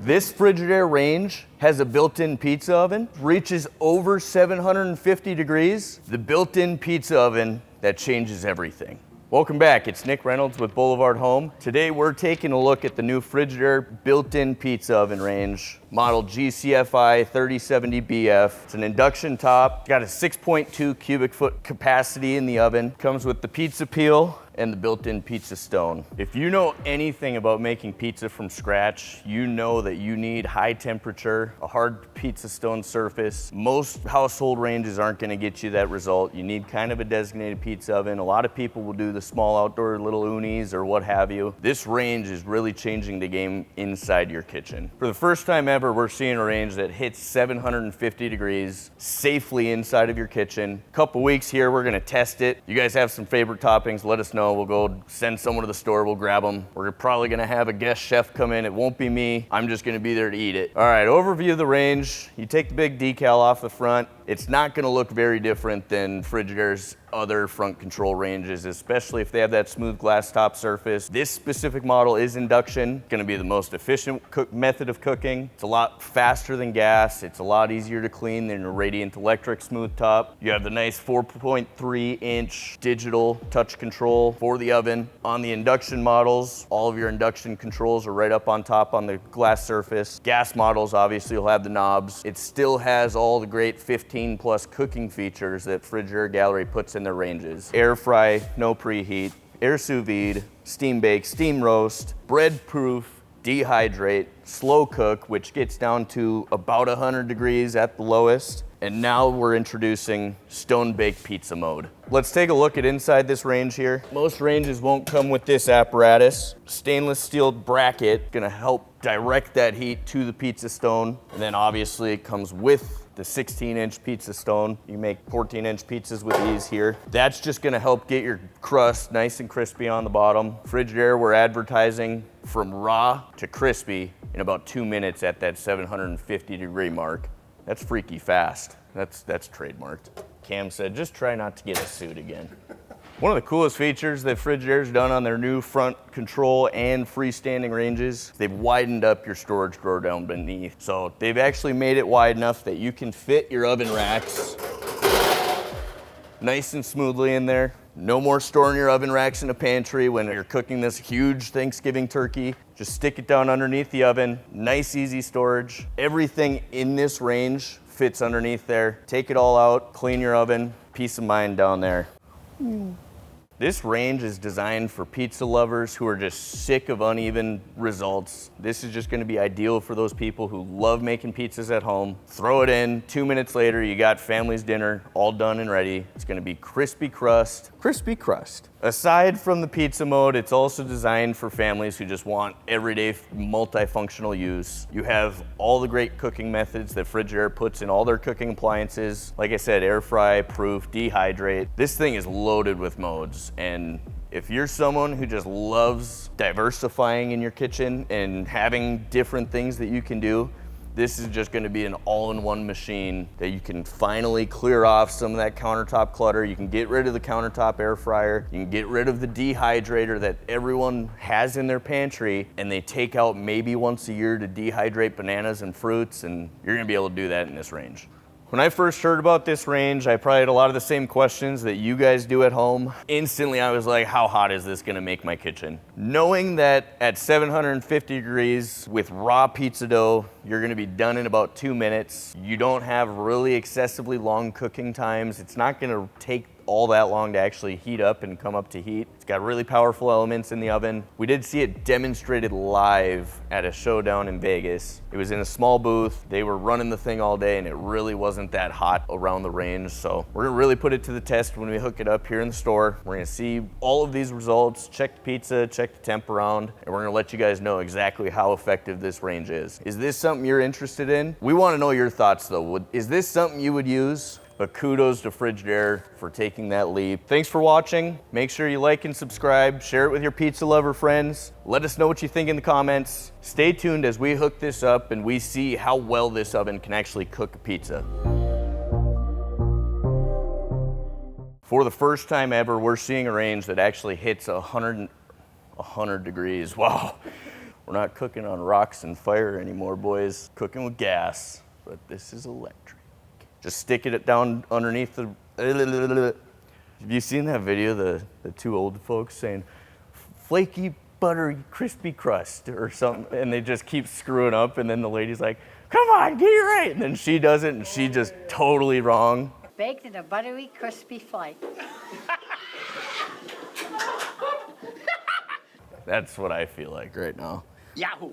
This Frigidaire range has a built-in pizza oven, reaches over 750 degrees. The built-in pizza oven that changes everything. Welcome back, it's Nick Reynolds with BlvdHome. Today we're taking a look at the new Frigidaire built-in pizza oven range, model GCFI 3070BF. It's an induction top, got a 6.2 cubic foot capacity in the oven, comes with the pizza peel and the built-in pizza stone. If you know anything about making pizza from scratch, you know that you need high temperature, a hard pizza stone surface. Most household ranges aren't gonna get you that result. You need kind of a designated pizza oven. A lot of people will do the small outdoor little unis or what have you. This range is really changing the game inside your kitchen. For the first time ever, we're seeing a range that hits 750 degrees safely inside of your kitchen. Couple weeks here, we're gonna test it. You guys have some favorite toppings, let us know. We'll go send someone to the store, we'll grab them. We're probably gonna have a guest chef come in. It won't be me. I'm just gonna be there to eat it. All right, overview of the range. You take the big decal off the front. It's not gonna look very different than Frigidaire's other front control ranges, especially if they have that smooth glass top surface. This specific model is induction, gonna be the most efficient method of cooking. It's a lot faster than gas. It's a lot easier to clean than a Radiant electric smooth top. You have the nice 4.3-inch digital touch control for the oven. On the induction models, all of your induction controls are right up on top on the glass surface. Gas models, obviously, will have the knobs. It still has all the great 15+ cooking features that Frigidaire Gallery puts in their ranges. Air fry, no preheat, air sous vide, steam bake, steam roast, bread proof, dehydrate, slow cook, which gets down to about 100 degrees at the lowest. And now we're introducing stone baked pizza mode. Let's take a look at inside this range here. Most ranges won't come with this apparatus. Stainless steel bracket, gonna help direct that heat to the pizza stone. And then obviously it comes with the 16-inch pizza stone. You make 14-inch pizzas with these here. That's just gonna help get your crust nice and crispy on the bottom. Frigidaire, we're advertising from raw to crispy in about 2 minutes at that 750 degree mark. That's freaky fast. That's trademarked. Cam said, just try not to get a suit again. One of the coolest features that Frigidaire's done on their new front control and freestanding ranges, they've widened up your storage drawer down beneath. So they've actually made it wide enough that you can fit your oven racks nice and smoothly in there. No more storing your oven racks in a pantry when you're cooking this huge Thanksgiving turkey. Just stick it down underneath the oven. Nice, easy storage. Everything in this range fits underneath there. Take it all out, clean your oven, peace of mind down there. This range is designed for pizza lovers who are just sick of uneven results. This is just gonna be ideal for those people who love making pizzas at home. Throw it in, 2 minutes later, you got family's dinner all done and ready. It's gonna be crispy crust, crispy crust. Aside from the pizza mode, it's also designed for families who just want everyday multifunctional use. You have all the great cooking methods that Frigidaire puts in all their cooking appliances. Like I said, air fry, proof, dehydrate. This thing is loaded with modes. And if you're someone who just loves diversifying in your kitchen and having different things that you can do, this is just gonna be an all-in-one machine that you can finally clear off some of that countertop clutter. You can get rid of the countertop air fryer. You can get rid of the dehydrator that everyone has in their pantry and they take out maybe once a year to dehydrate bananas and fruits, and you're gonna be able to do that in this range. When I first heard about this range, I probably had a lot of the same questions that you guys do at home. Instantly, I was like, how hot is this gonna make my kitchen? Knowing that at 750 degrees with raw pizza dough, you're gonna be done in about 2 minutes. You don't have really excessively long cooking times. It's not gonna take all that long to actually heat up and come up to heat. It's got really powerful elements in the oven. We did see it demonstrated live at a show down in Vegas. It was in a small booth. They were running the thing all day and it really wasn't that hot around the range. So we're gonna really put it to the test when we hook it up here in the store. We're gonna see all of these results, check the pizza, check the temp around, and we're gonna let you guys know exactly how effective this range is. Is this something you're interested in? We wanna know your thoughts though. Is this something you would use? But kudos to Frigidaire for taking that leap. Thanks for watching. Make sure you like and subscribe. Share it with your pizza lover friends. Let us know what you think in the comments. Stay tuned as we hook this up and we see how well this oven can actually cook a pizza. For the first time ever, we're seeing a range that actually hits 100 degrees. Wow. We're not cooking on rocks and fire anymore, boys. Cooking with gas, but this is electric. Just sticking it down underneath the... Have you seen that video, the two old folks saying, flaky, buttery, crispy crust or something, and they just keep screwing up, and then the lady's like, come on, get it right, and then she does it, and she's just totally wrong. Baked in a buttery, crispy flake. That's what I feel like right now. Yahoo!